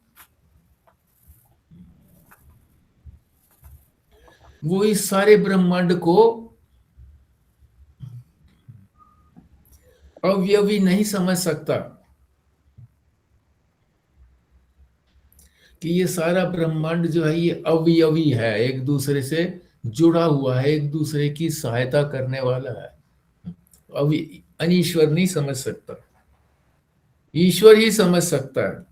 वो इस सारे ब्रह्मांड को अवयवी नहीं समझ सकता कि ये सारा ब्रह्मांड जो है ये अवयवी है, एक दूसरे से जुड़ा हुआ है, एक दूसरे की सहायता करने वाला है। अब अनीश्वर नहीं समझ सकता, ईश्वर ही समझ सकता है।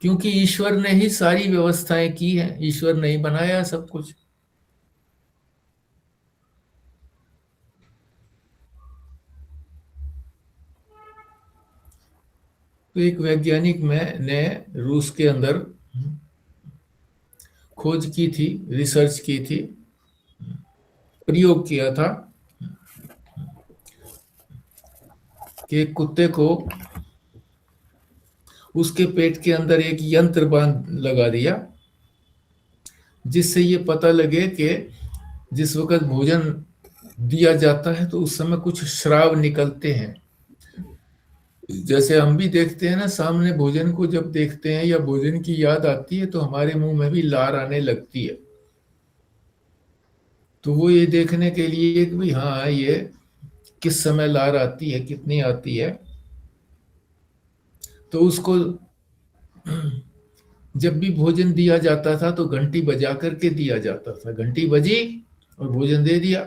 क्योंकि ईश्वर ने ही सारी व्यवस्थाएं की हैं, ईश्वर ने ही बनाया सब कुछ। तो एक वैज्ञानिक ने रूस के अंदर खोज की थी, रिसर्च की थी, प्रयोग किया था कि एक कुत्ते को उसके पेट के अंदर एक यंत्र बांध लगा दिया, जिससे ये पता लगे कि जिस वक्त भोजन दिया जाता है तो उस समय कुछ श्राव निकलते हैं। जैसे हम भी देखते हैं ना, सामने भोजन को जब देखते हैं या भोजन की याद आती है तो हमारे मुंह में भी लार आने लगती है। तो वो ये देखने के लिए कि भाई हाँ, ये किस समय लार आती है, कितनी आती है, तो उसको जब भी भोजन दिया जाता था तो घंटी बजा करके दिया जाता था। घंटी बजी और भोजन दे दिया,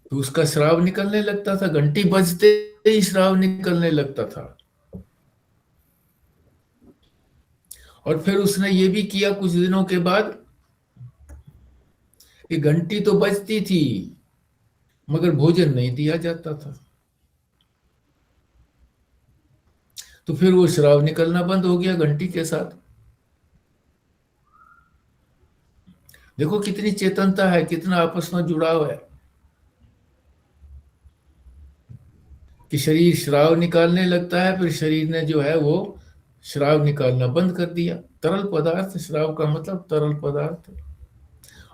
तो उसका श्राव निकलने लगता था। घंटी बजते ही श्राव निकलने लगता था। और फिर उसने ये भी किया कुछ दिनों के बाद कि घंटी तो बजती थी मगर भोजन नहीं दिया जाता था। तो फिर वो श्राव निकलना बंद हो गया घंटी के साथ। देखो कितनी चेतनता है, कितना आपस में जुड़ाव है कि शरीर श्राव निकालने लगता है, फिर शरीर ने जो है वो श्राव निकालना बंद कर दिया। तरल पदार्थ, श्राव का मतलब तरल पदार्थ।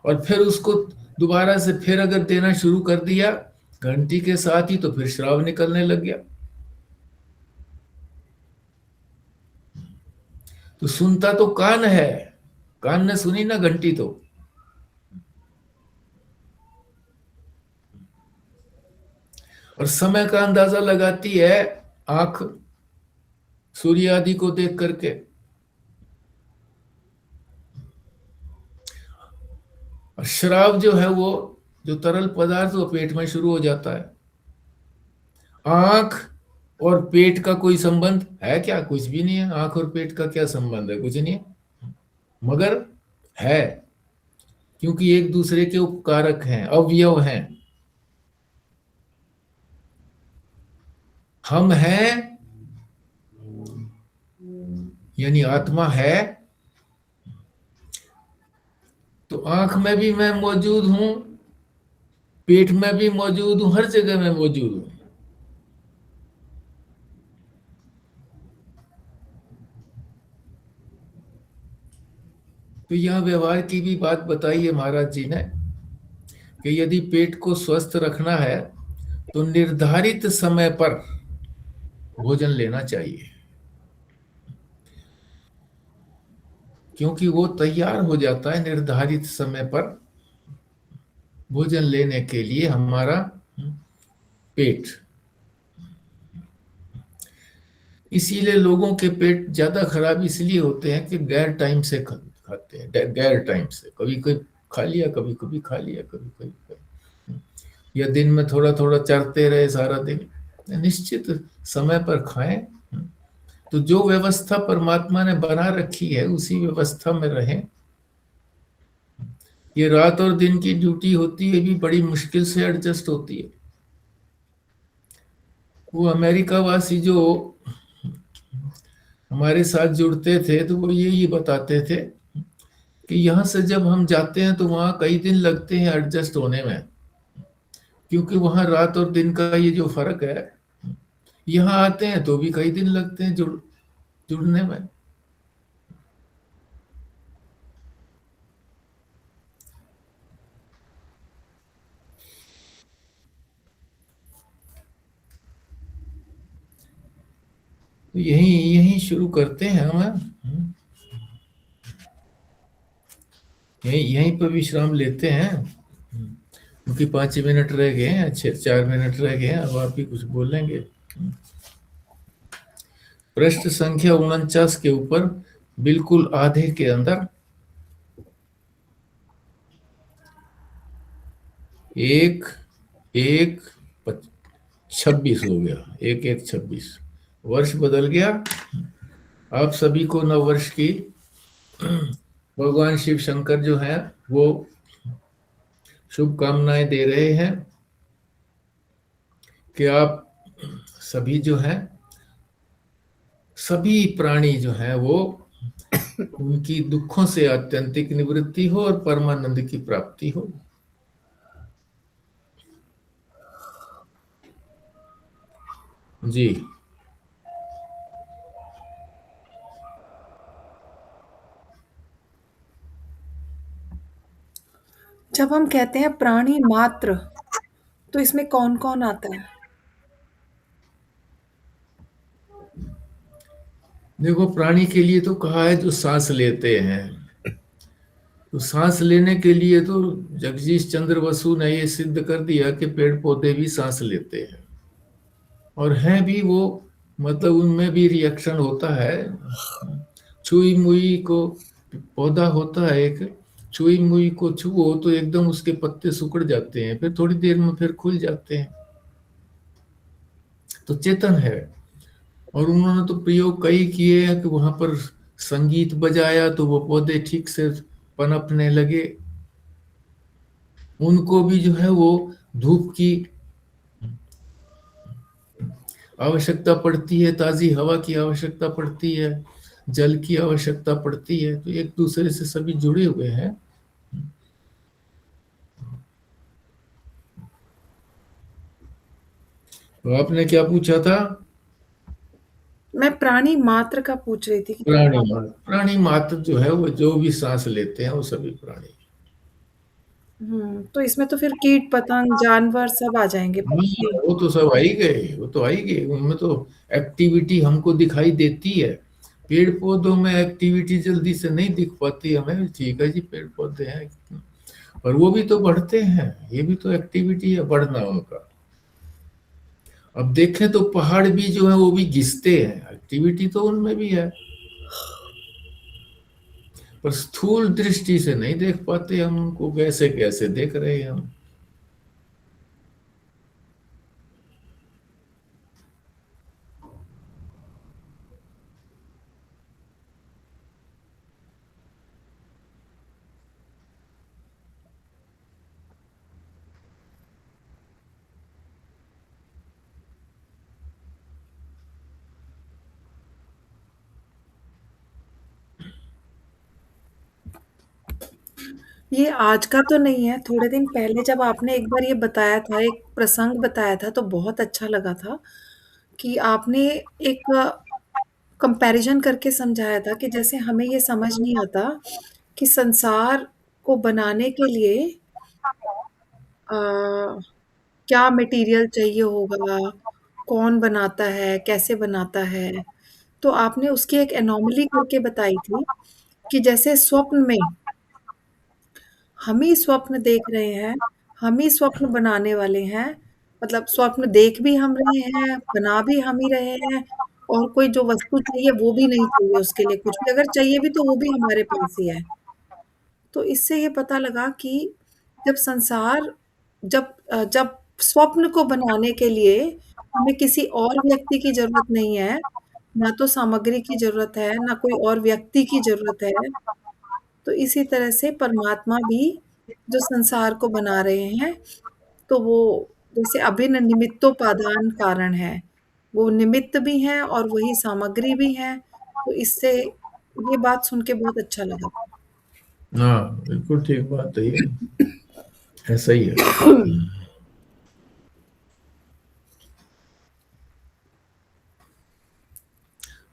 और फिर उसको दोबारा से फिर अगर देना शुरू कर दिया घंटी के साथ ही, तो फिर श्राव निकलने लग गया। तो सुनता तो कान है, कान ने सुनी ना घंटी। तो और समय का अंदाजा लगाती है आंख, सूर्य आदि को देख करके। और श्राव जो है वो, जो तरल पदार्थ, वो पेट में शुरू हो जाता है। आंख और पेट का कोई संबंध है क्या? कुछ भी नहीं है। आंख और पेट का क्या संबंध है? कुछ नहीं है। मगर है, क्योंकि एक दूसरे के उपकारक हैं, अवयव हैं। हम हैं यानी आत्मा है, तो आंख में भी मैं मौजूद हूं, पेट में भी मौजूद हूं, हर जगह में मौजूद हूं। तो यह व्यवहार की भी बात बताई है महाराज जी ने कि यदि पेट को स्वस्थ रखना है तो निर्धारित समय पर भोजन लेना चाहिए, क्योंकि वो तैयार हो जाता है निर्धारित समय पर भोजन लेने के लिए हमारा पेट। इसीलिए लोगों के पेट ज्यादा खराब इसलिए होते हैं कि गैर टाइम से खाते हैं, गैर टाइम से, कभी कभी खा लिया, कभी कभी खा लिया, कभी कभी, या दिन में थोड़ा थोड़ा चरते रहे सारा दिन। निश्चित समय पर खाएं। तो जो व्यवस्था परमात्मा ने बना रखी है उसी व्यवस्था में रहें। ये रात और दिन की ड्यूटी होती है भी बड़ी मुश्किल से एडजस्ट होती है। वो अमेरिका वासी जो हमारे साथ जुड़ते थे तो वो यही बताते थे कि यहाँ से जब हम जाते हैं तो वहाँ कई दिन लगते हैं एडजस्ट होने में, क्योंकि वहाँ रात और दिन का ये जो फर्क है। यहाँ आते हैं तो भी कई दिन लगते हैं जुड़ने में। तो यही यही शुरू करते हैं हम, यही यहीं पर विश्राम लेते हैं, क्योंकि 5 मिनट रह गए हैं, 4 मिनट रह गए हैं। अब आप ही कुछ बोलेंगे। पृष्ठ संख्या 49 के ऊपर बिल्कुल आधे के अंदर 1-1-26 हो गया, 1-1-26 वर्ष बदल गया। आप सभी को नव वर्ष की भगवान शिव शंकर जो है वो शुभकामनाएं दे रहे हैं कि आप सभी जो हैं, सभी प्राणी जो हैं वो उनकी दुखों से आत्यंतिक निवृत्ति हो और परमानंद की प्राप्ति हो। जी। जब हम कहते हैं प्राणी मात्र, तो इसमें कौन-कौन आता है? देखो, प्राणी के लिए तो कहा है जो सांस लेते हैं। तो सांस लेने के लिए तो जगदीश चंद्र बसु ने ये सिद्ध कर दिया कि पेड़ पौधे भी सांस लेते हैं, और हैं भी वो, मतलब उनमें भी रिएक्शन होता है। छुई मुई को पौधा होता है एक, छुई मुई को छुओ तो एकदम उसके पत्ते सिकुड़ जाते हैं, फिर थोड़ी देर में फिर खुल जाते हैं। तो चेतन है। और उन्होंने तो प्रयोग कई किए हैं कि वहां पर संगीत बजाया तो वो पौधे ठीक से पनपने लगे। उनको भी जो है वो धूप की आवश्यकता पड़ती है, ताजी हवा की आवश्यकता पड़ती है, जल की आवश्यकता पड़ती है। तो एक दूसरे से सभी जुड़े हुए हैं। तो आपने क्या पूछा था? मैं प्राणी मात्र का पूछ रही थी कि प्राणी मात्र जो है वो जो भी सांस लेते हैं वो सभी प्राणी। तो इसमें तो फिर कीट, पतंग, जानवर सब आ जाएँगे, पक्षी। वो तो सब आ ही गए, वो तो आ ही गए। उनमें तो एक्टिविटी हमको दिखाई देती है। पेड़ पौधों में एक्टिविटी जल्दी से नहीं दिख पाती हमें। ठीक है जी, पेड़ पौधे हैं, पर वो भी तो बढ़ते हैं, ये भी तो एक्टिविटी है बढ़ना उनका। अब देखें तो पहाड़ भी जो है वो भी घिसते हैं, एक्टिविटी तो उनमें भी है, पर स्थूल दृष्टि से नहीं देख पाते हम उनको, कैसे कैसे देख रहे हैं हम। ये आज का तो नहीं है, थोड़े दिन पहले जब आपने एक बार ये बताया था, एक प्रसंग बताया था तो बहुत अच्छा लगा था कि आपने एक कंपैरिजन करके समझाया था कि जैसे हमें ये समझ नहीं आता कि संसार को बनाने के लिए अ, क्या मटेरियल चाहिए होगा, कौन बनाता है, कैसे बनाता है। तो आपने उसकी एक एनोमली करके बताई थी कि जैसे स्वप्न में हम ही स्वप्न देख रहे हैं, हम ही स्वप्न बनाने वाले हैं, मतलब स्वप्न देख भी हम रहे हैं, बना भी हम ही रहे हैं और कोई जो वस्तु चाहिए वो भी नहीं चाहिए उसके लिए कुछ भी, अगर चाहिए भी तो वो भी हमारे पास ही है। तो इससे ये पता लगा कि जब संसार जब स्वप्न को बनाने के लिए हमें किसी और व्यक्ति की ज़रूरत नहीं है, ना तो सामग्री की ज़रूरत है, ना कोई और व्यक्ति की ज़रूरत है। तो इसी तरह से परमात्मा भी जो संसार को बना रहे हैं, तो वो जैसे अभिन्न निमित्तोपादान कारण है। वो निमित्त भी हैं और वही सामग्री भी हैं। तो इससे ये बात सुन के बहुत अच्छा लगा। हाँ, बिल्कुल ठीक बात है ये, ऐसा ही है।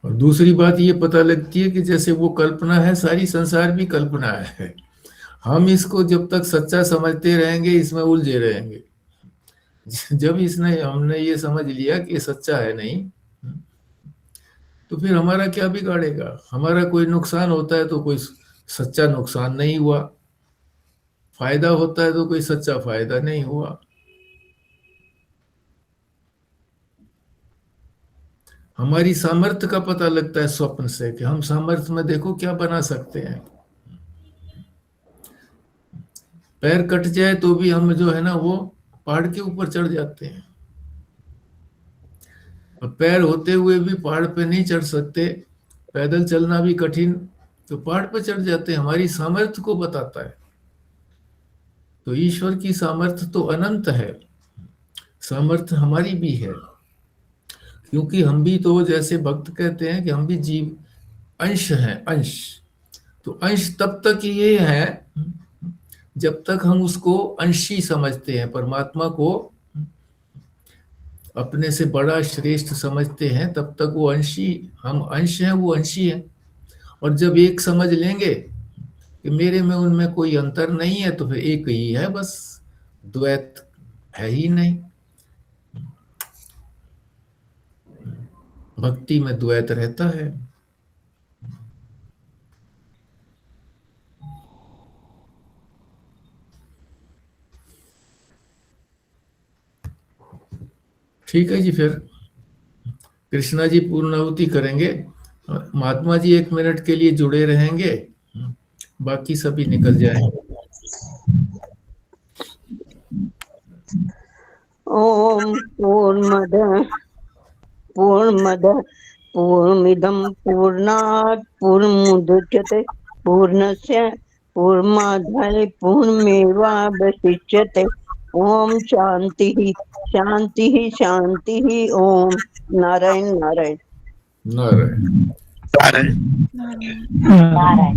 और दूसरी बात ये पता लगती है कि जैसे वो कल्पना है, सारी संसार भी कल्पना है। हम इसको जब तक सच्चा समझते रहेंगे, इसमें उलझे रहेंगे। जब इसने हमने ये समझ लिया कि ये सच्चा है नहीं, तो फिर हमारा क्या बिगाड़ेगा। हमारा कोई नुकसान होता है तो कोई सच्चा नुकसान नहीं हुआ, फायदा होता है तो कोई सच्चा फायदा नहीं हुआ। हमारी सामर्थ्य का पता लगता है स्वप्न से कि हम सामर्थ्य में देखो क्या बना सकते हैं। पैर कट जाए तो भी हम जो है ना वो पहाड़ के ऊपर चढ़ जाते हैं, और पैर होते हुए भी पहाड़ पे नहीं चढ़ सकते, पैदल चलना भी कठिन, तो पहाड़ पे चढ़ जाते हैं। हमारी सामर्थ्य को बताता है। तो ईश्वर की सामर्थ्य तो अनंत है, सामर्थ्य हमारी भी है, क्योंकि हम भी तो जैसे भक्त कहते हैं कि हम भी जीव अंश हैं, अंश। तो अंश तब तक ये है जब तक हम उसको अंशी समझते हैं, परमात्मा को अपने से बड़ा श्रेष्ठ समझते हैं, तब तक वो अंशी, हम अंश हैं, वो अंशी है। और जब एक समझ लेंगे कि मेरे में उनमें कोई अंतर नहीं है, तो फिर एक ही है बस, द्वैत है ही नहीं। भक्ति में द्वैत रहता है। ठीक है जी, फिर कृष्णा जी पूर्णाहुति करेंगे, महात्मा जी 1 मिनट के लिए जुड़े रहेंगे, बाकी सभी निकल जाएंगे। ओम पूर्णमद पूर्णमिदं पूर्णात् पूर्णमुदच्यते पूर्णस्य पूर्णमादाय पूर्णमेवावशिष्यते। ओम शांति शांति शांति। ओम नारायण नारायण नारायण। नारायण।